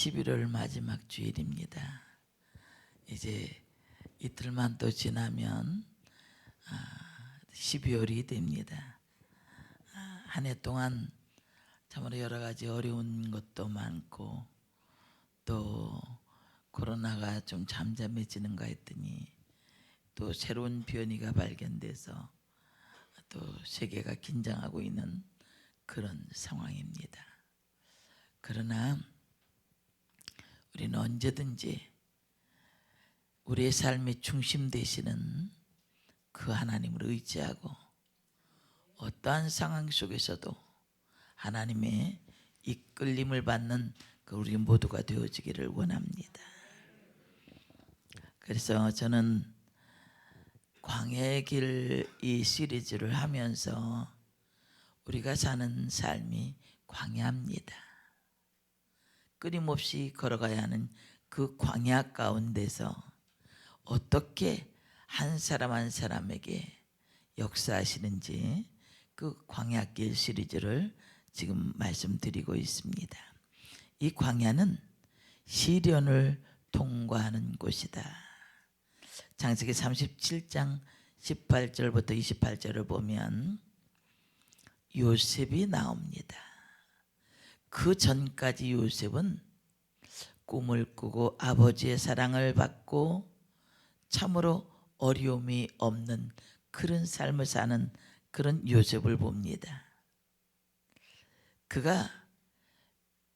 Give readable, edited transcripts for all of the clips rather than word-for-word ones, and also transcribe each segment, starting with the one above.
11월 마지막 주일입니다. 이제 이틀만 또 지나면 12월이 됩니다. 한 해 동안 참으로 여러 가지 어려운 것도 많고 또 코로나가 좀 잠잠해지는가 했더니 또 새로운 변이가 발견돼서 또 세계가 긴장하고 있는 그런 상황입니다. 그러나 우리는 언제든지 우리의 삶의 중심 되시는 그 하나님을 의지하고 어떠한 상황 속에서도 하나님의 이끌림을 받는 그 우리 모두가 되어지기를 원합니다. 그래서 저는 광야의 길 이 시리즈를 하면서 우리가 사는 삶이 광야입니다. 끊임없이 걸어가야 하는 그 광야 가운데서 어떻게 한 사람 한 사람에게 역사하시는지 그 광야길 시리즈를 지금 말씀드리고 있습니다. 이 광야는 시련을 통과하는 곳이다. 창세기 37장 18절부터 28절을 보면 요셉이 나옵니다. 그 전까지 요셉은 꿈을 꾸고 아버지의 사랑을 받고 참으로 어려움이 없는 그런 삶을 사는 그런 요셉을 봅니다. 그가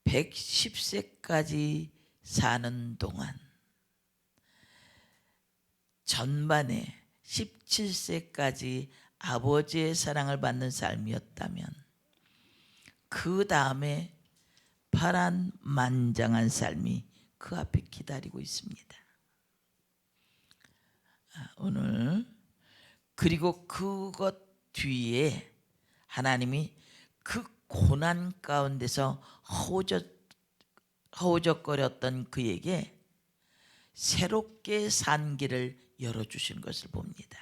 110세까지 사는 동안 전반에 17세까지 아버지의 사랑을 받는 삶이었다면 그 다음에 파란만장한 삶이 그 앞에 기다리고 있습니다. 오늘 그리고 그것 뒤에 하나님이 그 고난 가운데서 허우적거렸던 그에게 새롭게 산 길을 열어주신 것을 봅니다.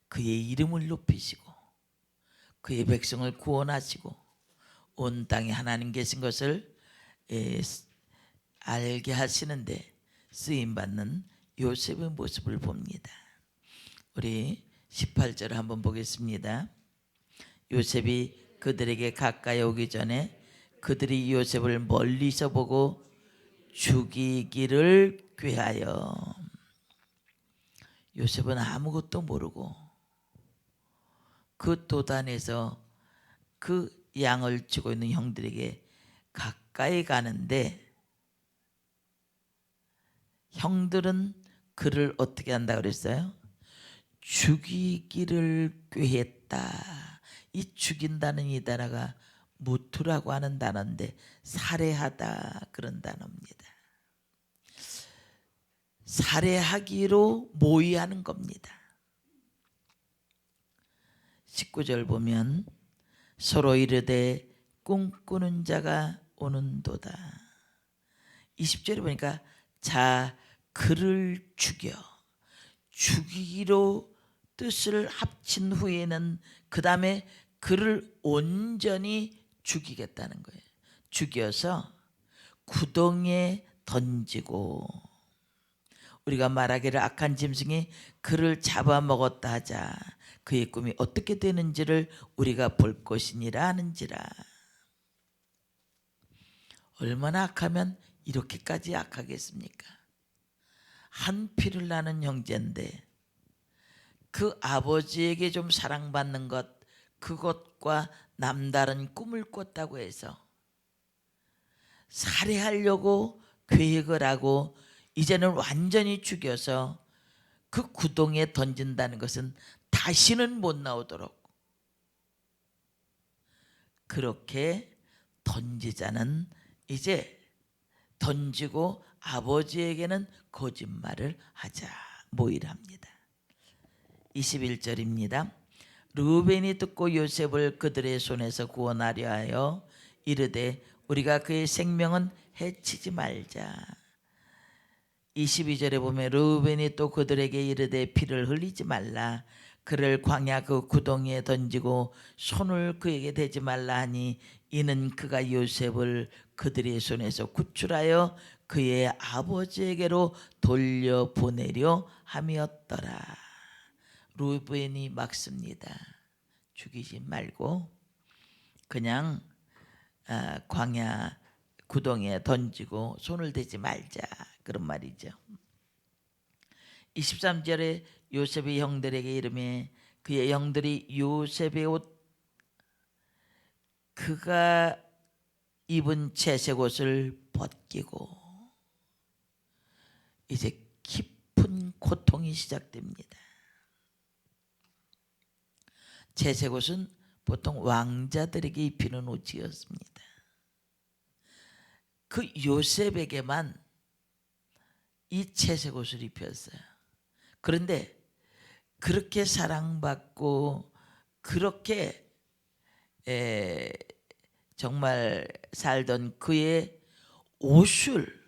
그의 이름을 높이시고 그의 백성을 구원하시고 온 땅에 하나님 계신 것을 알게 하시는데 쓰임받는 요셉의 모습을 봅니다. 우리 18절 한번 보겠습니다. 요셉이 그들에게 가까이 오기 전에 그들이 요셉을 멀리서 보고 죽이기를 꾀하여. 요셉은 아무것도 모르고 그 도단에서 그 양을 치고 있는 형들에게 가까이 가는데 형들은 그를 어떻게 한다 그랬어요? 죽이기를 꾀했다. 이 죽인다는 이 단어가 무투라고 하는 단어인데 살해하다 그런 단어입니다. 살해하기로 모의하는 겁니다. 19절 보면 서로 이르되 꿈꾸는 자가 오는도다. 20절에 보니까 자 그를 죽이기로 뜻을 합친 후에는 그 다음에 그를 온전히 죽이겠다는 거예요. 죽여서 구덩이에 던지고 우리가 말하기를 악한 짐승이 그를 잡아먹었다 하자 그의 꿈이 어떻게 되는지를 우리가 볼 것이니라 하는지라. 얼마나 악하면 이렇게까지 악하겠습니까? 한 피를 나는 형제인데 그 아버지에게 좀 사랑받는 것 그것과 남다른 꿈을 꿨다고 해서 살해하려고 계획을 하고 이제는 완전히 죽여서 그 구덩이에 던진다는 것은 다시는 못 나오도록 그렇게 던지자는 이제 던지고 아버지에게는 거짓말을 하자 모의랍니다. 21절입니다. 르우벤이 듣고 요셉을 그들의 손에서 구원하려 하여 이르되 우리가 그의 생명은 해치지 말자. 22절에 보면 르우벤이 또 그들에게 이르되 피를 흘리지 말라. 그를 광야 그 구덩이에 던지고 손을 그에게 대지 말라 하니 이는 그가 요셉을 그들의 손에서 구출하여 그의 아버지에게로 돌려보내려 함이었더라. 루벤이 막습니다. 죽이지 말고 그냥 광야 구덩이에 던지고 손을 대지 말자, 그런 말이죠. 23절에 요셉의 형들에게 이르매 그의 형들이 요셉의 옷, 그가 입은 채색 옷을 벗기고, 이제 깊은 고통이 시작됩니다. 채색 옷은 보통 왕자들에게 입히는 옷이었습니다. 그 요셉에게만 이 채색 옷을 입혔어요. 그런데 그렇게 사랑받고 그렇게 정말 살던 그의 옷을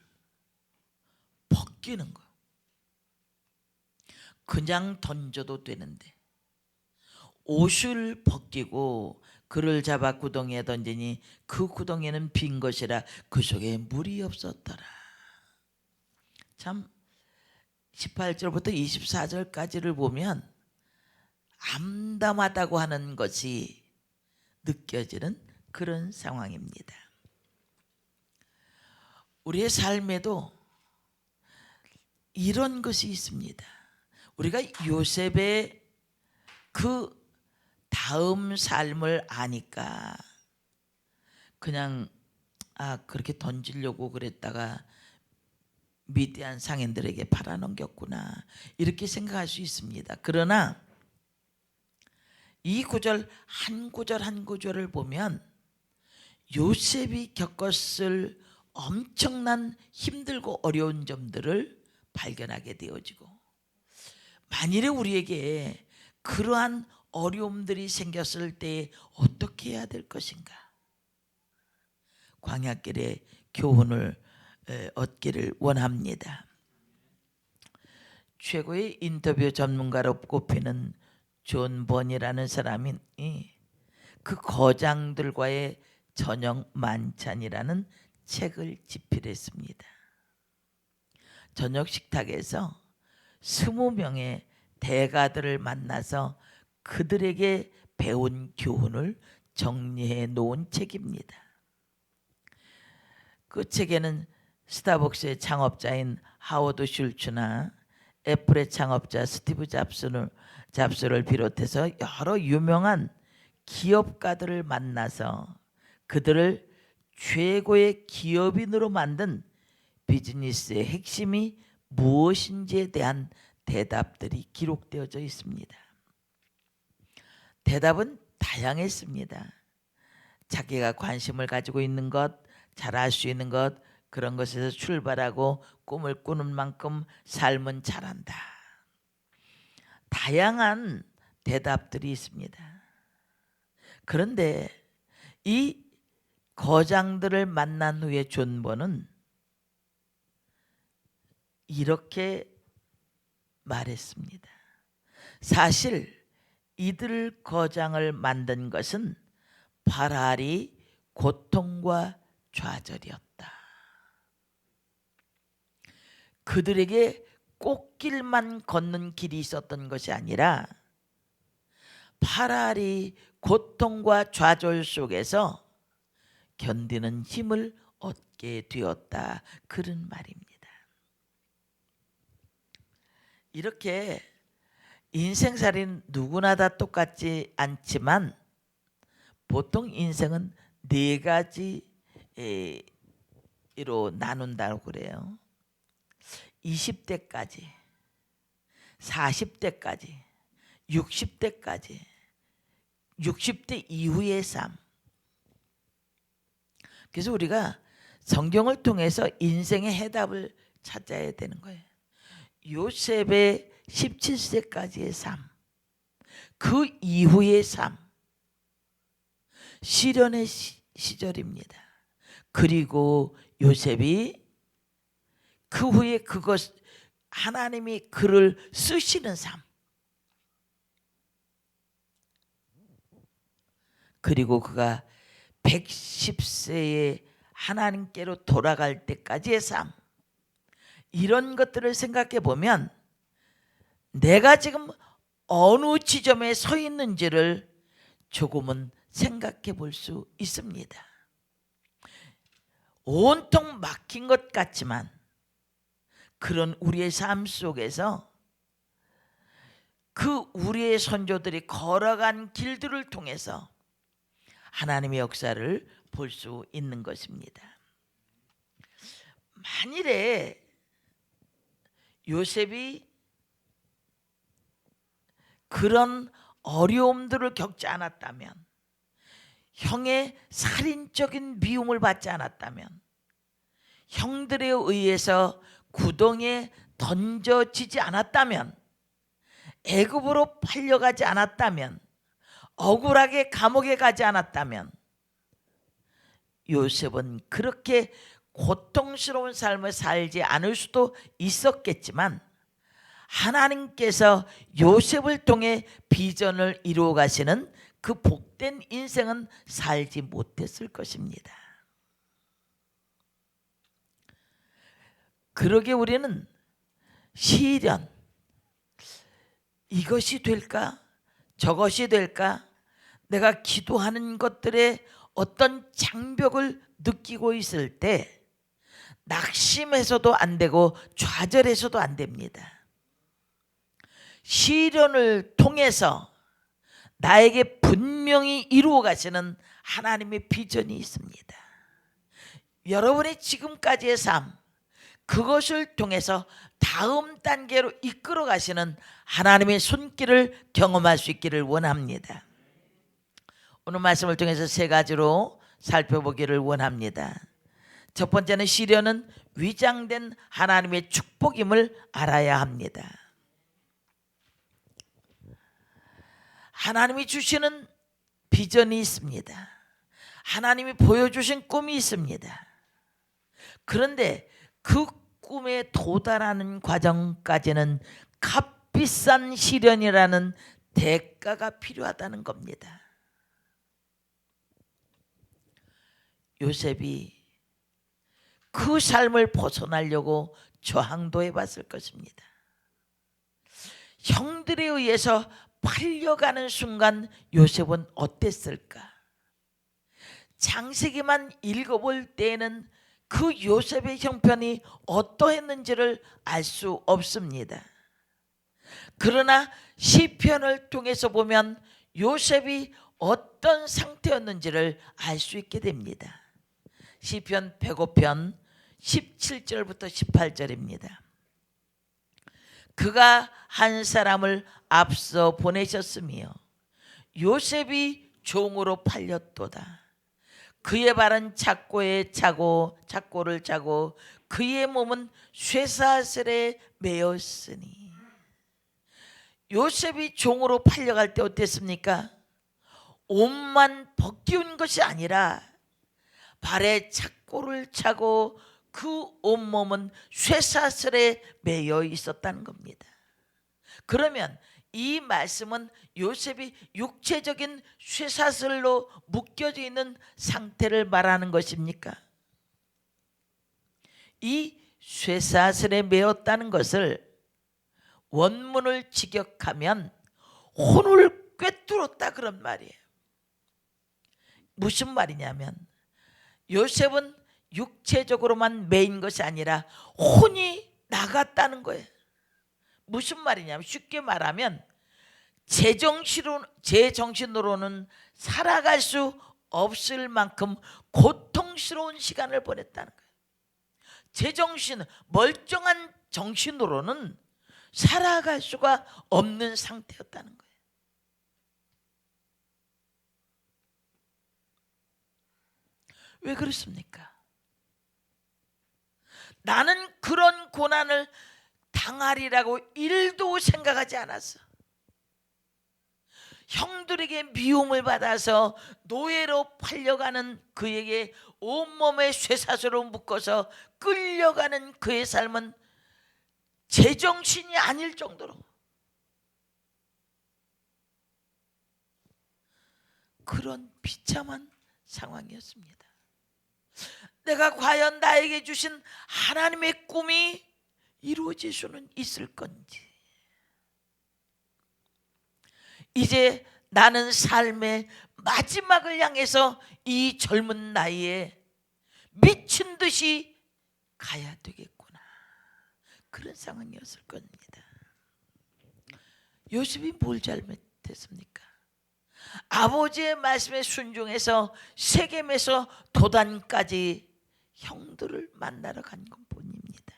벗기는 거, 그냥 던져도 되는데 옷을 벗기고 그를 잡아 구덩이에 던지니 그 구덩이는 빈 것이라 그 속에 물이 없었더라. 참 18절부터 24절까지를 보면 암담하다고 하는 것이 느껴지는 그런 상황입니다. 우리의 삶에도 이런 것이 있습니다. 우리가 요셉의 그 다음 삶을 아니까 그냥 그렇게 던지려고 그랬다가 미디안 상인들에게 팔아넘겼구나, 이렇게 생각할 수 있습니다. 그러나 이 구절 한 구절 한 구절을 보면 요셉이 겪었을 엄청난 힘들고 어려운 점들을 발견하게 되어지고, 만일에 우리에게 그러한 어려움들이 생겼을 때 어떻게 해야 될 것인가, 광야길의 교훈을 얻기를 원합니다. 최고의 인터뷰 전문가로 꼽히는 존 번이라는 사람이 그 거장들과의 저녁 만찬이라는 책을 집필했습니다. 저녁 식탁에서 20명의 대가들을 만나서 그들에게 배운 교훈을 정리해 놓은 책입니다. 그 책에는 스타벅스의 창업자인 하워드 슐츠나 애플의 창업자 스티브 잡스를 비롯해서 여러 유명한 기업가들을 만나서 그들을 최고의 기업인으로 만든 비즈니스의 핵심이 무엇인지에 대한 대답들이 기록되어져 있습니다. 대답은 다양했습니다. 자기가 관심을 가지고 있는 것, 잘할 수 있는 것, 그런 것에서 출발하고 꿈을 꾸는 만큼 삶은 잘한다. 다양한 대답들이 있습니다. 그런데 이 거장들을 만난 후에 존 번은 이렇게 말했습니다. 사실 이들 거장을 만든 것은 바랄이 고통과 좌절이었다. 그들에게 꽃길만 걷는 길이 있었던 것이 아니라 바랄이 고통과 좌절 속에서 견디는 힘을 얻게 되었다, 그런 말입니다. 이렇게 인생살이는 누구나 다 똑같지 않지만 보통 인생은 4가지로 나눈다고 그래요. 20대까지, 40대까지, 60대까지, 60대 이후의 삶. 그래서 우리가 성경을 통해서 인생의 해답을 찾아야 되는 거예요. 요셉의 17세까지의 삶, 그 이후의 삶, 시련의 시절입니다. 그리고 요셉이 그 후에 하나님이 그를 쓰시는 삶, 그리고 그가 110세에 하나님께로 돌아갈 때까지의 삶, 이런 것들을 생각해 보면 내가 지금 어느 지점에 서 있는지를 조금은 생각해 볼 수 있습니다. 온통 막힌 것 같지만 그런 우리의 삶 속에서 그 우리의 선조들이 걸어간 길들을 통해서 하나님의 역사를 볼 수 있는 것입니다. 만일에 요셉이 그런 어려움들을 겪지 않았다면, 형의 살인적인 미움을 받지 않았다면, 형들에 의해서 구덩이에 던져지지 않았다면, 애굽으로 팔려가지 않았다면, 억울하게 감옥에 가지 않았다면 요셉은 그렇게 고통스러운 삶을 살지 않을 수도 있었겠지만 하나님께서 요셉을 통해 비전을 이루어 가시는 그 복된 인생은 살지 못했을 것입니다. 그러게 우리는 시련, 이것이 될까? 저것이 될까? 내가 기도하는 것들에 어떤 장벽을 느끼고 있을 때 낙심해서도 안 되고 좌절해서도 안 됩니다. 시련을 통해서 나에게 분명히 이루어 가시는 하나님의 비전이 있습니다. 여러분의 지금까지의 삶, 그것을 통해서 다음 단계로 이끌어 가시는 하나님의 손길을 경험할 수 있기를 원합니다. 오늘 말씀을 통해서 세 가지로 살펴보기를 원합니다. 첫 번째는 시련은 위장된 하나님의 축복임을 알아야 합니다. 하나님이 주시는 비전이 있습니다. 하나님이 보여주신 꿈이 있습니다. 그런데 그 꿈에 도달하는 과정까지는 값비싼 시련이라는 대가가 필요하다는 겁니다. 요셉이 그 삶을 벗어나려고 저항도 해봤을 것입니다. 형들에 의해서 팔려가는 순간 요셉은 어땠을까? 창세기만 읽어볼 때에는 그 요셉의 형편이 어떠했는지를 알 수 없습니다. 그러나 시편을 통해서 보면 요셉이 어떤 상태였는지를 알 수 있게 됩니다. 시편 105편 17절부터 18절입니다. 그가 한 사람을 앞서 보내셨으며 요셉이 종으로 팔렸도다. 그의 발은 착고를 차고 그의 몸은 쇠사슬에 매였으니. 요셉이 종으로 팔려갈 때 어땠습니까? 옷만 벗기운 것이 아니라 발에 착고를 차고 그 온몸은 쇠사슬에 매여 있었다는 겁니다. 그러면 이 말씀은 요셉이 육체적인 쇠사슬로 묶여져 있는 상태를 말하는 것입니까? 이 쇠사슬에 매었다는 것을 원문을 직역하면 혼을 꿰뚫었다 그런 말이에요. 무슨 말이냐면 요셉은 육체적으로만 매인 것이 아니라 혼이 나갔다는 거예요. 무슨 말이냐면 쉽게 말하면 제정신으로는 살아갈 수 없을 만큼 고통스러운 시간을 보냈다는 거예요. 제정신, 멀쩡한 정신으로는 살아갈 수가 없는 상태였다는 거예요. 왜 그렇습니까? 나는 그런 고난을 당하리라고 일도 생각하지 않았어. 형들에게 미움을 받아서 노예로 팔려가는 그에게 온몸에 쇠사슬로 묶어서 끌려가는 그의 삶은 제정신이 아닐 정도로 그런 비참한 상황이었습니다. 내가 과연 나에게 주신 하나님의 꿈이 이루어질 수는 있을 건지, 이제 나는 삶의 마지막을 향해서 이 젊은 나이에 미친 듯이 가야 되겠구나, 그런 상황이었을 겁니다. 요셉이 뭘 잘못했습니까? 아버지의 말씀에 순종해서 세겜에서 도단까지 형들을 만나러 간 것뿐입니다.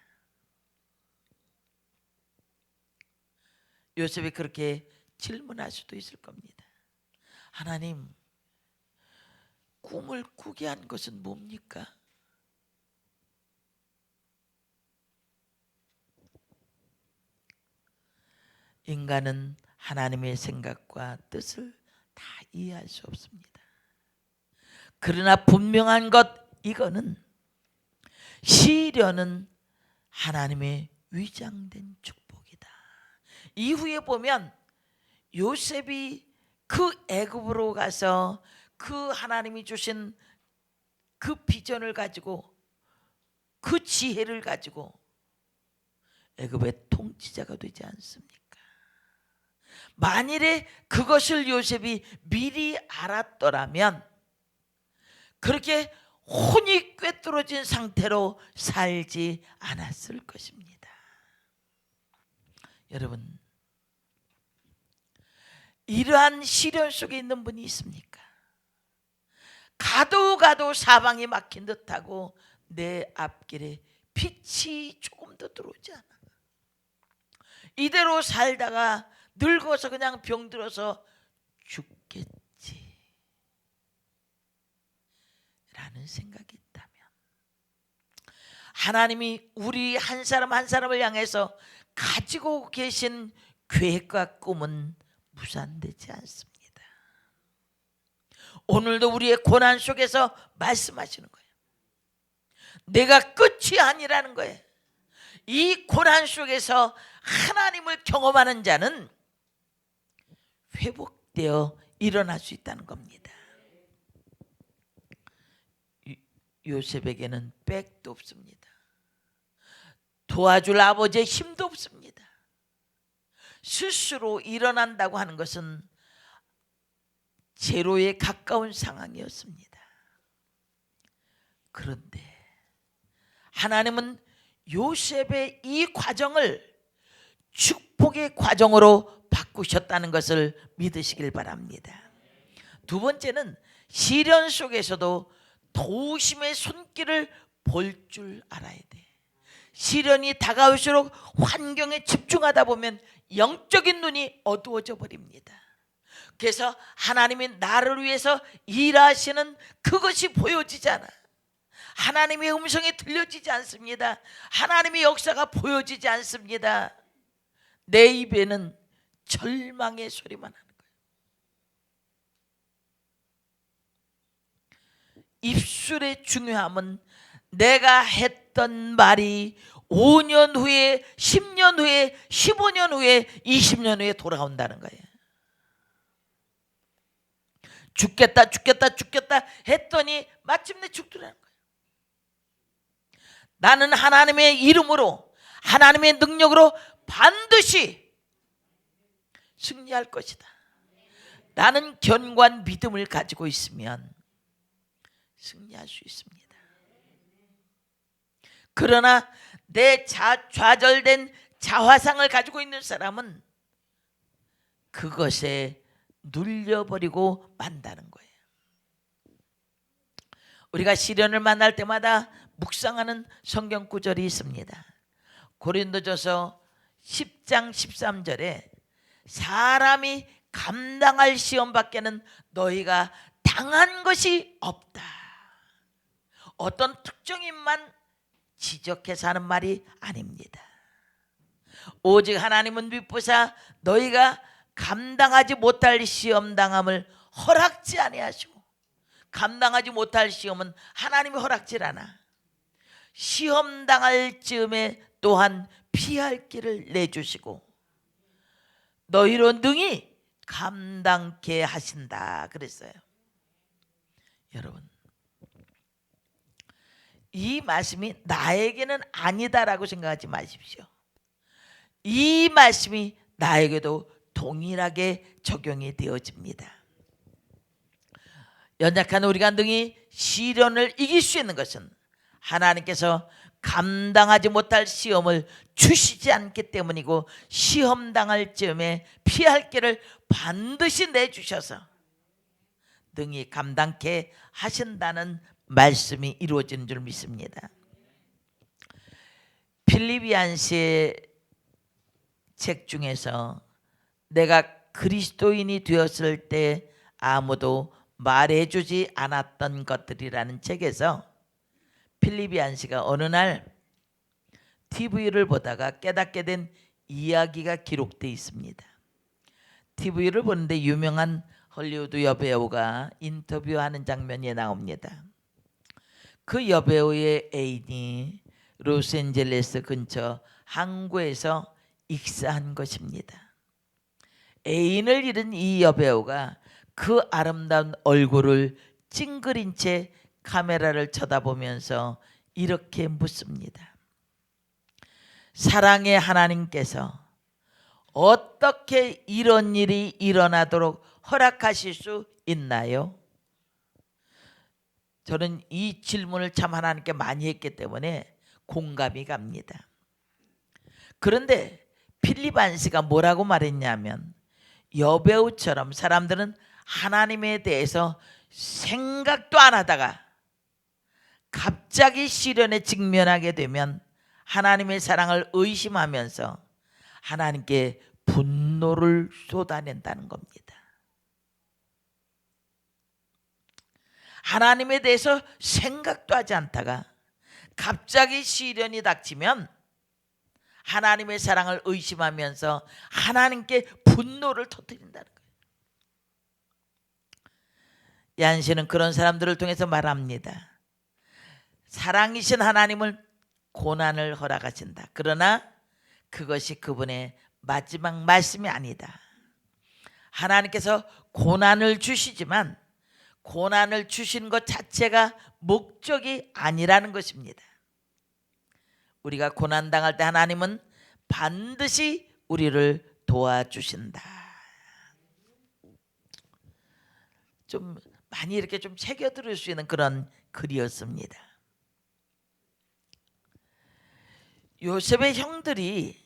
요셉이 그렇게 질문할 수도 있을 겁니다. 하나님, 꿈을 꾸게 한 것은 뭡니까? 인간은 하나님의 생각과 뜻을 다 이해할 수 없습니다. 그러나 분명한 것, 이거는 시련은 하나님의 위장된 축복이다. 이후에 보면 요셉이 그 애굽으로 가서 그 하나님이 주신 그 비전을 가지고, 그 지혜를 가지고 애굽의 통치자가 되지 않습니까? 만일에 그것을 요셉이 미리 알았더라면 그렇게 혼이 꿰뚫어진 상태로 살지 않았을 것입니다. 여러분, 이러한 시련 속에 있는 분이 있습니까? 가도 사방이 막힌 듯하고 내 앞길에 빛이 조금 더 들어오지 않아. 이대로 살다가 늙어서 그냥 병들어서 죽겠지 라는 생각이 있다면, 하나님이 우리 한 사람 한 사람을 향해서 가지고 계신 계획과 꿈은 무산되지 않습니다. 오늘도 우리의 고난 속에서 말씀하시는 거예요. 내가 끝이 아니라는 거예요. 이 고난 속에서 하나님을 경험하는 자는 회복되어 일어날 수 있다는 겁니다. 요셉에게는 백도 없습니다. 도와줄 아버지의 힘도 없습니다. 스스로 일어난다고 하는 것은 제로에 가까운 상황이었습니다. 그런데 하나님은 요셉의 이 과정을 축복의 과정으로 바꾸셨다는 것을 믿으시길 바랍니다. 두 번째는 시련 속에서도 도우심의 손길을 볼 줄 알아야 돼. 시련이 다가올수록 환경에 집중하다 보면 영적인 눈이 어두워져 버립니다. 그래서 하나님이 나를 위해서 일하시는 그것이 보여지지 않아. 하나님의 음성이 들려지지 않습니다. 하나님의 역사가 보여지지 않습니다. 내 입에는 절망의 소리만 하는 거예요. 입술의 중요함은 내가 했던 말이 5년 후에, 10년 후에, 15년 후에, 20년 후에 돌아온다는 거예요. 죽겠다 했더니 마침내 죽더라는 거예요. 나는 하나님의 이름으로, 하나님의 능력으로 반드시 승리할 것이다. 나는 견고한 믿음을 가지고 있으면 승리할 수 있습니다. 그러나 내 좌절된 자화상을 가지고 있는 사람은 그것에 눌려버리고 만다는 거예요. 우리가 시련을 만날 때마다 묵상하는 성경 구절이 있습니다. 고린도전서 10장 13절에 사람이 감당할 시험 밖에는 너희가 당한 것이 없다. 어떤 특정인만 지적해서 하는 말이 아닙니다. 오직 하나님은 미쁘사 너희가 감당하지 못할 시험 당함을 허락지 아니하시고, 감당하지 못할 시험은 하나님이 허락질 않아. 시험 당할 즈음에 또한 피할 길을 내주시고 너희로 능히 감당케 하신다 그랬어요. 여러분, 이 말씀이 나에게는 아니다라고 생각하지 마십시오. 이 말씀이 나에게도 동일하게 적용이 되어집니다. 연약한 우리 간등이 시련을 이길 수 있는 것은 하나님께서 감당하지 못할 시험을 주시지 않기 때문이고, 시험 당할 즈음에 피할 길을 반드시 내주셔서 능히 감당케 하신다는 말씀이 이루어지는 줄 믿습니다. 필리비안스의 책 중에서 내가 그리스도인이 되었을 때 아무도 말해주지 않았던 것들이라는 책에서 필리비안스가 어느 날 TV를 보다가 깨닫게 된 이야기가 기록되어 있습니다. TV를 보는데 유명한 헐리우드 여배우가 인터뷰하는 장면이 나옵니다. 그 여배우의 애인이 로스앤젤레스 근처 항구에서 익사한 것입니다. 애인을 잃은 이 여배우가 그 아름다운 얼굴을 찡그린 채 카메라를 쳐다보면서 이렇게 묻습니다. 사랑의 하나님께서 어떻게 이런 일이 일어나도록 허락하실 수 있나요? 저는 이 질문을 참 하나님께 많이 했기 때문에 공감이 갑니다. 그런데 필립 안스가 뭐라고 말했냐면, 여배우처럼 사람들은 하나님에 대해서 생각도 안 하다가 갑자기 시련에 직면하게 되면 하나님의 사랑을 의심하면서 하나님께 분노를 쏟아낸다는 겁니다. 하나님에 대해서 생각도 하지 않다가 갑자기 시련이 닥치면 하나님의 사랑을 의심하면서 하나님께 분노를 터뜨린다는 거예요. 얀시는 그런 사람들을 통해서 말합니다. 사랑이신 하나님은 고난을 허락하신다. 그러나 그것이 그분의 마지막 말씀이 아니다. 하나님께서 고난을 주시지만 고난을 주신 것 자체가 목적이 아니라는 것입니다. 우리가 고난당할 때 하나님은 반드시 우리를 도와주신다. 좀 많이 이렇게 좀 새겨들을 수 있는 그런 글이었습니다. 요셉의 형들이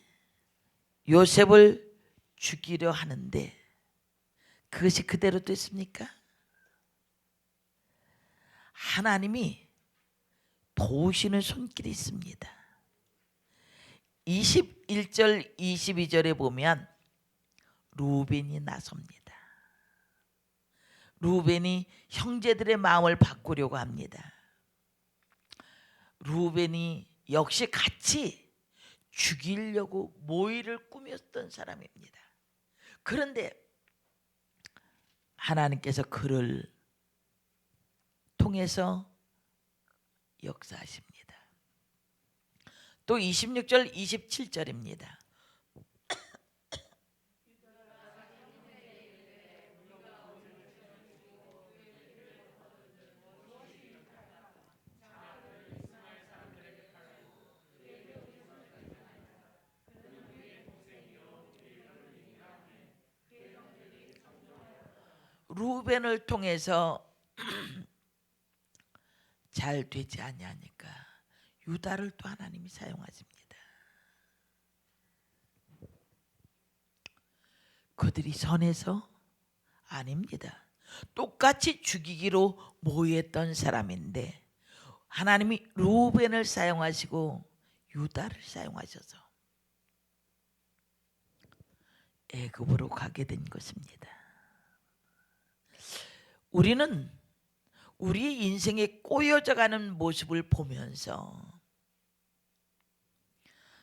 요셉을 죽이려 하는데 그것이 그대로 됐습니까? 하나님이 도우시는 손길이 있습니다. 21절 22절에 보면 루벤이 나섭니다. 루벤이 형제들의 마음을 바꾸려고 합니다. 루벤이 역시 같이 죽이려고 모의를 꾸몄던 사람입니다. 그런데 하나님께서 그를 통해서 역사하십니다. 또 26절 27절입니다. 루벤을 통해서 잘 되지 아니하니까 유다를 또 하나님이 사용하십니다. 그들이 선해서? 아닙니다. 똑같이 죽이기로 모의했던 사람인데 하나님이 루벤을 사용하시고 유다를 사용하셔서 애굽으로 가게 된 것입니다. 우리는 우리 인생에 꼬여져가는 모습을 보면서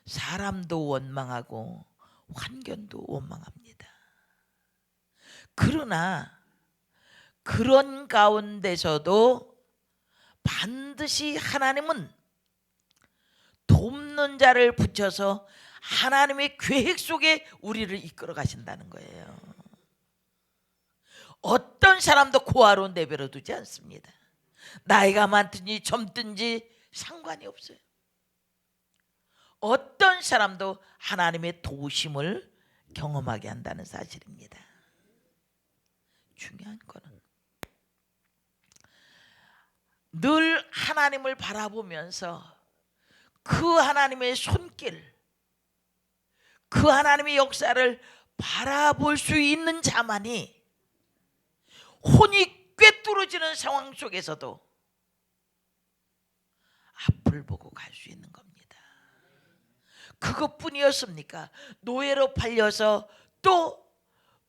사람도 원망하고 환경도 원망합니다. 그러나 그런 가운데서도 반드시 하나님은 돕는 자를 붙여서 하나님의 계획 속에 우리를 이끌어 가신다는 거예요. 어떤 사람도 고아로 내버려 두지 않습니다. 나이가 많든지 젊든지 상관이 없어요. 어떤 사람도 하나님의 도우심을 경험하게 한다는 사실입니다. 중요한 거는 늘 하나님을 바라보면서 그 하나님의 손길, 그 하나님의 역사를 바라볼 수 있는 자만이 혼이 꿰뚫어지는 상황 속에서도 앞을 보고 갈 수 있는 겁니다. 그것뿐이었습니까? 노예로 팔려서 또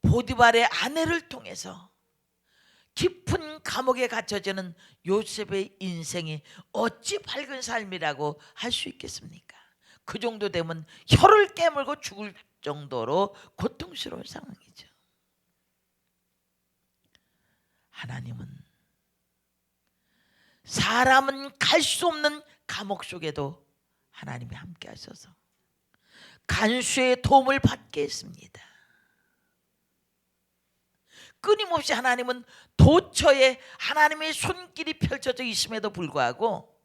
보디발의 아내를 통해서 깊은 감옥에 갇혀지는 요셉의 인생이 어찌 밝은 삶이라고 할 수 있겠습니까? 그 정도 되면 혀를 깨물고 죽을 정도로 고통스러운 상황이죠. 하나님은 사람은 갈 수 없는 감옥 속에도 하나님이 함께 하셔서 간수의 도움을 받게 했습니다. 끊임없이 하나님은 도처에 하나님의 손길이 펼쳐져 있음에도 불구하고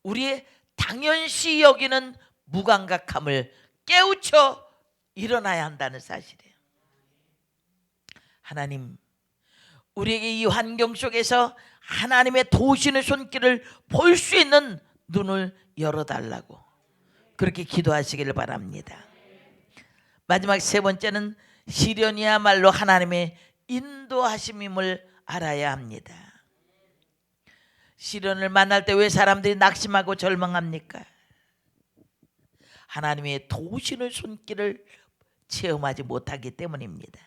우리의 당연시 여기는 무감각함을 깨우쳐 일어나야 한다는 사실이에요. 하나님, 우리에게 이 환경 속에서 하나님의 도우시는 손길을 볼 수 있는 눈을 열어달라고 그렇게 기도하시기를 바랍니다. 마지막 세 번째는 시련이야말로 하나님의 인도하심임을 알아야 합니다. 시련을 만날 때 왜 사람들이 낙심하고 절망합니까? 하나님의 도우시는 손길을 체험하지 못하기 때문입니다.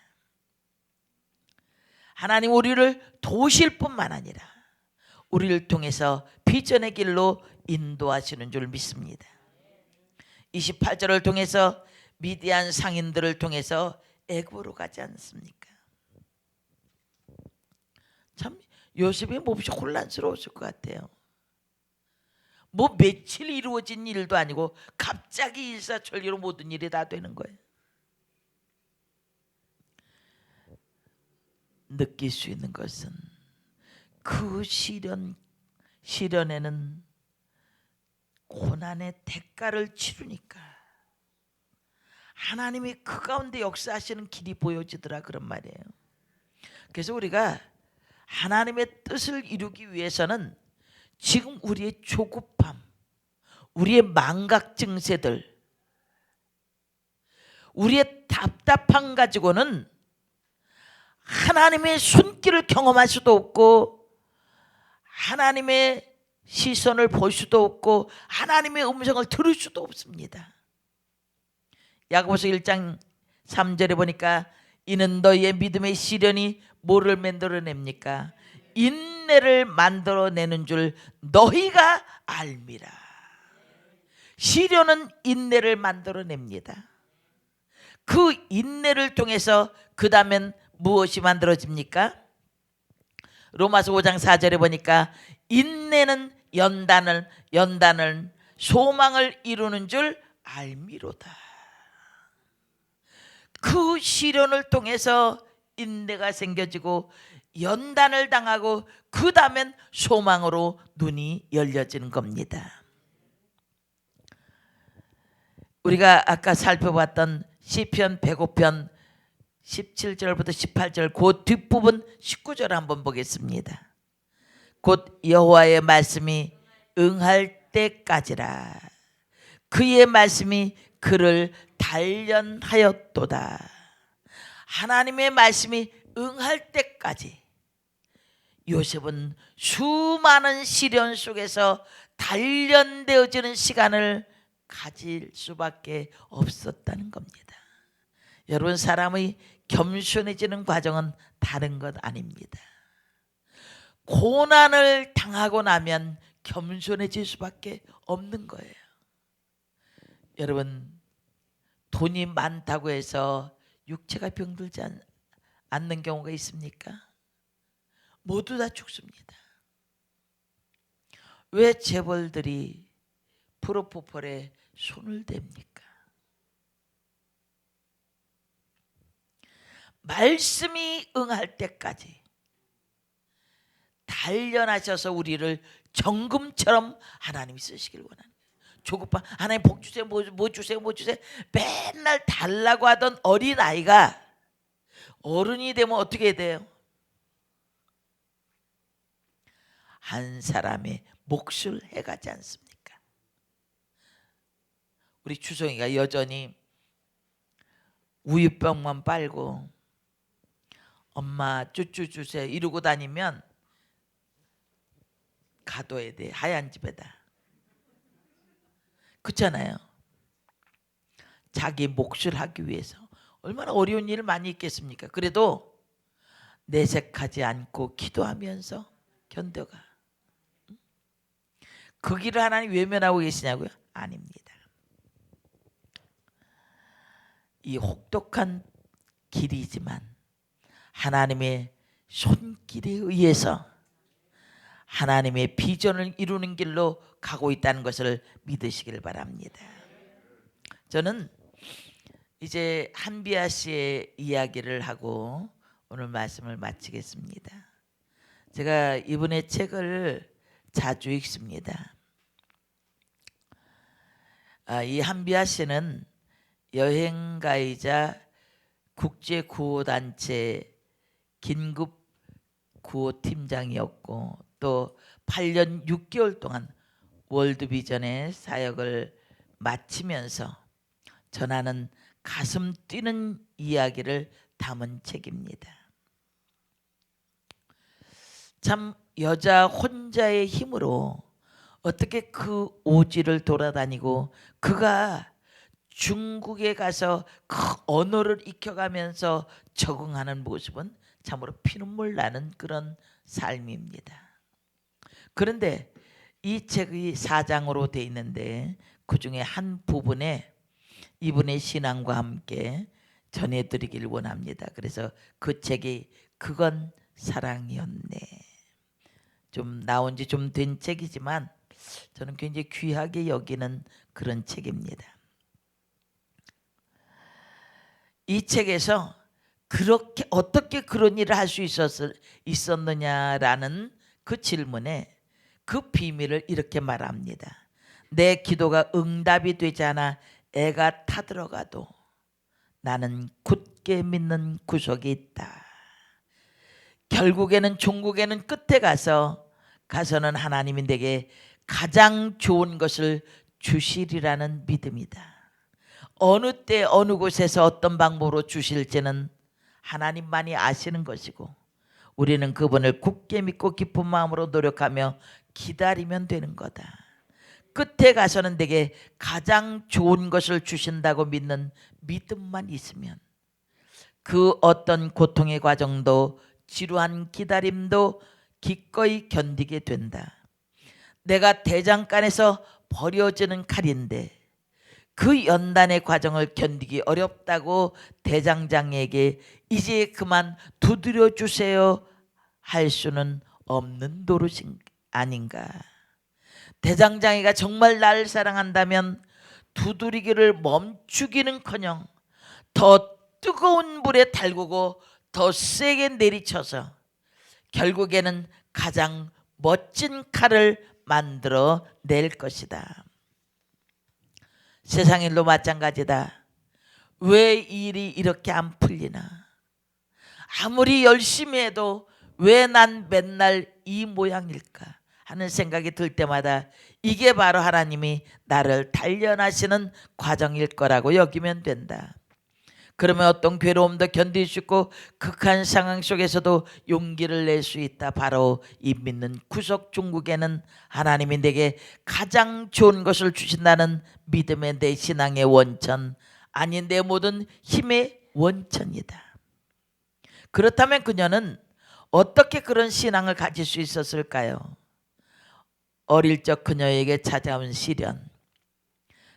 하나님 우리를 도우실 뿐만 아니라 우리를 통해서 비전의 길로 인도하시는 줄 믿습니다. 28절을 통해서 미디안 상인들을 통해서 애굽으로 가지 않습니까? 참 요셉의 몹시 혼란스러웠을 것 같아요. 뭐 며칠 이루어진 일도 아니고 갑자기 일사천리로 모든 일이 다 되는 거예요. 느낄 수 있는 것은 그 시련에는 고난의 대가를 치르니까 하나님이 그 가운데 역사하시는 길이 보여지더라 그런 말이에요. 그래서 우리가 하나님의 뜻을 이루기 위해서는 지금 우리의 조급함, 우리의 망각 증세들, 우리의 답답함 가지고는 하나님의 손길을 경험할 수도 없고 하나님의 시선을 볼 수도 없고 하나님의 음성을 들을 수도 없습니다. 야고보서 1장 3절에 보니까 이는 너희의 믿음의 시련이 뭐를 만들어냅니까? 인내를 만들어내는 줄 너희가 알미라. 시련은 인내를 만들어냅니다. 그 인내를 통해서 그 다음엔 무엇이 만들어집니까? 로마서 5장 4절에 보니까 인내는 연단을 소망을 이루는 줄 알미로다. 그 시련을 통해서 인내가 생겨지고 연단을 당하고 그 다음엔 소망으로 눈이 열려지는 겁니다. 우리가 아까 살펴봤던 시편 105편 17절부터 18절 그 뒷부분 19절 한번 보겠습니다. 곧 여호와의 말씀이 응할 때까지라. 그의 말씀이 그를 단련하였도다. 하나님의 말씀이 응할 때까지 요셉은 수많은 시련 속에서 단련되어지는 시간을 가질 수밖에 없었다는 겁니다. 여러분, 사람의 겸손해지는 과정은 다른 것 아닙니다. 고난을 당하고 나면 겸손해질 수밖에 없는 거예요. 여러분, 돈이 많다고 해서 육체가 병들지 않는 경우가 있습니까? 모두 다 죽습니다. 왜 재벌들이 프로포폴에 손을 댑니까? 말씀이 응할 때까지 단련하셔서 우리를 정금처럼 하나님이 쓰시길 원하는 거예요. 조급한 하나님 복 주세요, 뭐 주세요, 뭐 주세요. 맨날 달라고 하던 어린아이가 어른이 되면 어떻게 돼요? 한 사람의 몫을 해가지 않습니까? 우리 추성이가 여전히 우유병만 빨고 엄마 쭈쭈 주세요 이러고 다니면 가둬야 돼. 하얀 집에다. 그렇잖아요. 자기 몫을 하기 위해서 얼마나 어려운 일을 많이 있겠습니까? 그래도 내색하지 않고 기도하면서 견뎌가. 그 길을 하나님 외면하고 계시냐고요? 아닙니다. 이 혹독한 길이지만 하나님의 손길에 의해서 하나님의 비전을 이루는 길로 가고 있다는 것을 믿으시길 바랍니다. 저는 이제 한비아 씨의 이야기를 하고 오늘 말씀을 마치겠습니다. 제가 이분의 책을 자주 읽습니다. 이 한비아 씨는 여행가이자 국제구호단체 긴급구호팀장이었고 또 8년 6개월 동안 월드비전의 사역을 마치면서 전하는 가슴 뛰는 이야기를 담은 책입니다. 참 여자 혼자의 힘으로 어떻게 그 오지를 돌아다니고 그가 중국에 가서 그 언어를 익혀가면서 적응하는 모습은 참으로 피눈물 나는 그런 삶입니다. 그런데 이 책이 4장으로 되어 있는데 그 중에 한 부분에 이분의 신앙과 함께 전해드리길 원합니다. 그래서 그 책이 그건 사랑이었네. 좀 나온 지 좀 된 책이지만 저는 굉장히 귀하게 여기는 그런 책입니다. 이 책에서 그렇게 어떻게 그런 일을 할 수 있었느냐라는 그 질문에 그 비밀을 이렇게 말합니다. 내 기도가 응답이 되지 않아 애가 타들어가도 나는 굳게 믿는 구석이 있다. 결국에는 종국에는 끝에 가서는 하나님이 내게 가장 좋은 것을 주시리라는 믿음이다. 어느 때 어느 곳에서 어떤 방법으로 주실지는 하나님만이 아시는 것이고 우리는 그분을 굳게 믿고 기쁜 마음으로 노력하며 기다리면 되는 거다. 끝에 가서는 내게 가장 좋은 것을 주신다고 믿는 믿음만 있으면 그 어떤 고통의 과정도 지루한 기다림도 기꺼이 견디게 된다. 내가 대장간에서 버려지는 칼인데 그 연단의 과정을 견디기 어렵다고 대장장에게 이제 그만 두드려 주세요 할 수는 없는 노릇이 아닌가. 대장장이가 정말 나를 사랑한다면 두드리기를 멈추기는커녕 더 뜨거운 불에 달구고 더 세게 내리쳐서 결국에는 가장 멋진 칼을 만들어 낼 것이다. 세상 일도 마찬가지다. 왜 일이 이렇게 안 풀리나? 아무리 열심히 해도 왜 난 맨날 이 모양일까 하는 생각이 들 때마다 이게 바로 하나님이 나를 단련하시는 과정일 거라고 여기면 된다. 그러면 어떤 괴로움도 견딜 수 있고 극한 상황 속에서도 용기를 낼 수 있다. 바로 이 믿는 구속 중국에는 하나님이 내게 가장 좋은 것을 주신다는 믿음의 내 신앙의 원천, 아니 내 모든 힘의 원천이다. 그렇다면 그녀는 어떻게 그런 신앙을 가질 수 있었을까요? 어릴 적 그녀에게 찾아온 시련,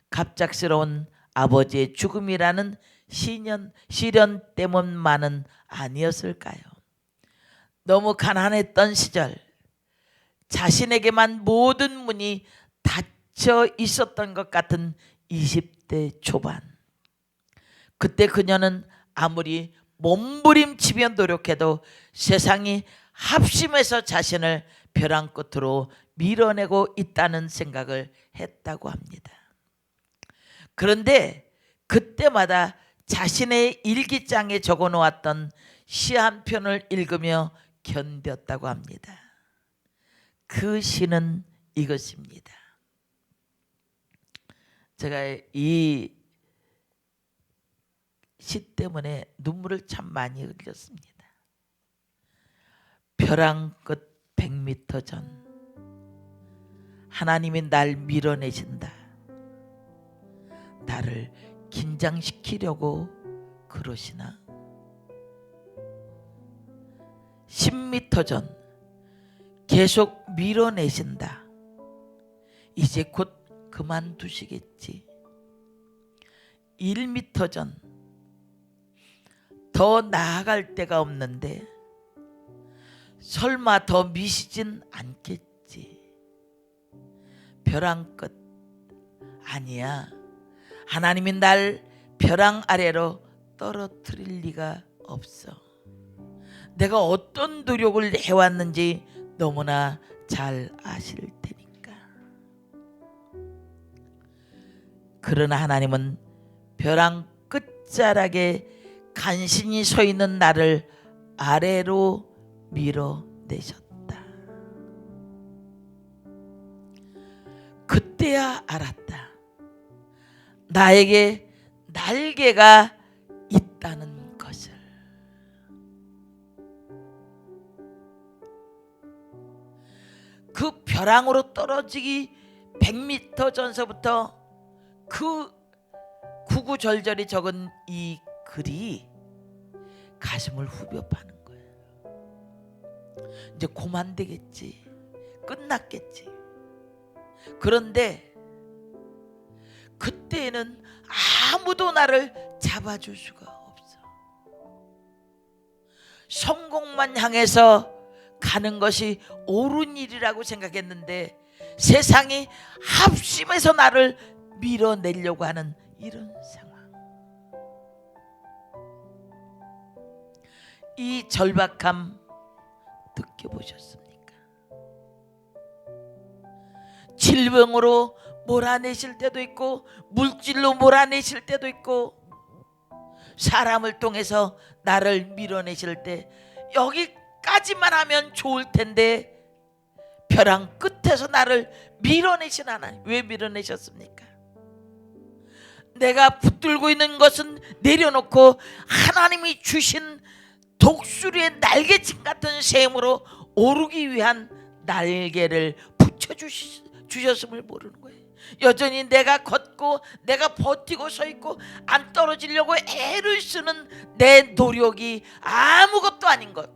갑작스러운 아버지의 죽음이라는 시련 때문만은 아니었을까요? 너무 가난했던 시절, 자신에게만 모든 문이 닫혀 있었던 것 같은 20대 초반, 그때 그녀는 아무리 몸부림치며 노력해도 세상이 합심해서 자신을 벼랑 끝으로 밀어내고 있다는 생각을 했다고 합니다. 그런데 그때마다 자신의 일기장에 적어 놓았던 시 한 편을 읽으며 견뎠다고 합니다. 그 시는 이것입니다. 제가 이 시 때문에 눈물을 참 많이 흘렸습니다. 벼랑 끝 100m 전 하나님이 날 밀어내신다. 나를 긴장시키려고 그러시나? 10m 전 계속 밀어내신다. 이제 곧 그만두시겠지. 1m 전 더 나아갈 데가 없는데 설마 더 미시진 않겠지. 벼랑 끝 아니야. 하나님이 날 벼랑 아래로 떨어뜨릴 리가 없어. 내가 어떤 노력을 해왔는지 너무나 잘 아실 테니까. 그러나 하나님은 벼랑 끝자락에 간신히 서 있는 나를 아래로 밀어내셨다. 그때야 알았다. 나에게 날개가 있다는 것을. 그 벼랑으로 떨어지기 100m 전서부터 그 구구절절히 적은 이 글이 가슴을 후벼 파는 거예요. 이제 그만 되겠지. 끝났겠지. 그런데 그때는 아무도 나를 잡아줄 수가 없어. 성공만 향해서 가는 것이 옳은 일이라고 생각했는데 세상이 합심해서 나를 밀어내려고 하는 이런 상황. 이 절박함 느껴보셨습니까? 질병으로 몰아내실 때도 있고 물질로 몰아내실 때도 있고 사람을 통해서 나를 밀어내실 때 여기까지만 하면 좋을 텐데 벼랑 끝에서 나를 밀어내신 하나님. 왜 밀어내셨습니까? 내가 붙들고 있는 것은 내려놓고 하나님이 주신 독수리의 날개침 같은 셈으로 오르기 위한 날개를 붙여주셨음을 모르는 거예요. 여전히 내가 걷고 내가 버티고 서 있고 안 떨어지려고 애를 쓰는 내 노력이 아무것도 아닌 것.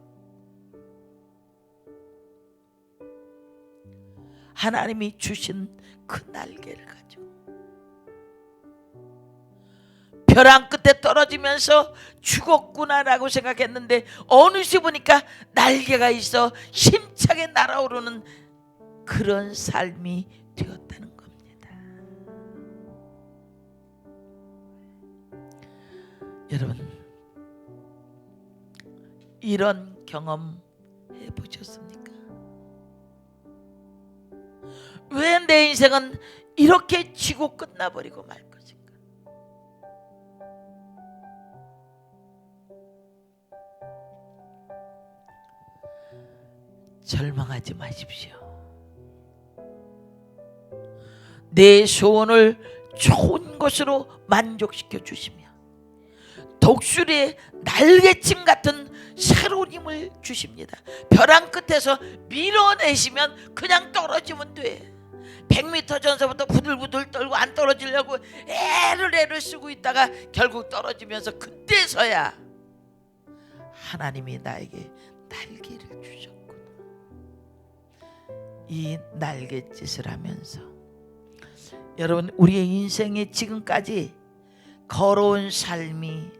하나님이 주신 그 날개를 가지고 벼랑 끝에 떨어지면서 죽었구나라고 생각했는데 어느새 보니까 날개가 있어 힘차게 날아오르는 그런 삶이 되었다는 겁니다. 여러분, 이런 경험 해보셨습니까? 왜 내 인생은 이렇게 지고 끝나버리고 말 것인가? 절망하지 마십시오. 내 소원을 좋은 것으로 만족시켜 주시며 독수리의 날개침 같은 새로운 힘을 주십니다. 벼랑 끝에서 밀어내시면 그냥 떨어지면 돼. 100m 전서부터 부들부들 떨고 안 떨어지려고 애를 쓰고 있다가 결국 떨어지면서 그때서야 하나님이 나에게 날개를 주셨구나. 이 날갯짓을 하면서 여러분, 우리의 인생에 지금까지 걸어온 삶이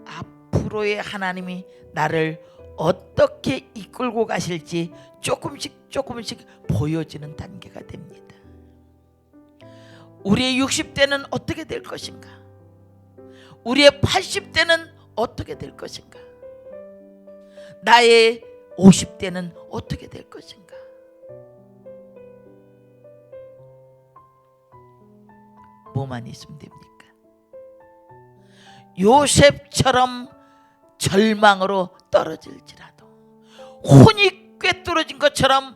앞으로의 하나님이 나를 어떻게 이끌고 가실지 조금씩 보여지는 단계가 됩니다. 우리의 60대는 어떻게 될 것인가? 우리의 80대는 어떻게 될 것인가? 나의 50대는 어떻게 될 것인가? 뭐만 있으면 됩니까? 요셉처럼 절망으로 떨어질지라도, 혼이 꿰뚫어진 것처럼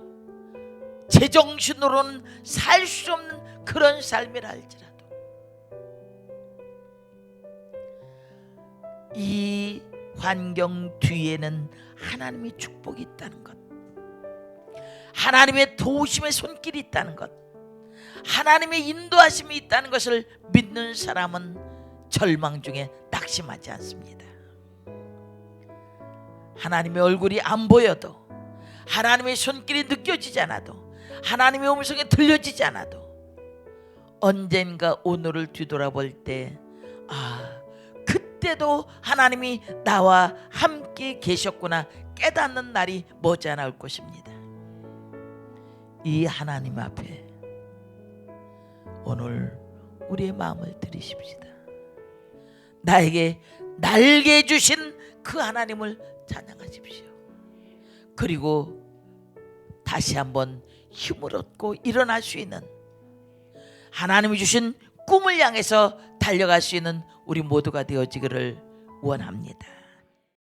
제정신으로는 살 수 없는 그런 삶이라 할지라도, 이 환경 뒤에는 하나님의 축복이 있다는 것, 하나님의 도우심의 손길이 있다는 것, 하나님의 인도하심이 있다는 것을 믿는 사람은 절망 중에 낙심하지 않습니다. 하나님의 얼굴이 안 보여도, 하나님의 손길이 느껴지지 않아도, 하나님의 음성이 들려지지 않아도 언젠가 오늘을 뒤돌아볼 때, 그때도 하나님이 나와 함께 계셨구나 깨닫는 날이 머지않을 것입니다. 이 하나님 앞에 오늘 우리의 마음을 들이십시다. 나에게 날개 주신 그 하나님을 찬양하십시오. 그리고 다시 한번 힘을 얻고 일어날 수 있는, 하나님이 주신 꿈을 향해서 달려갈 수 있는 우리 모두가 되어지기를 원합니다.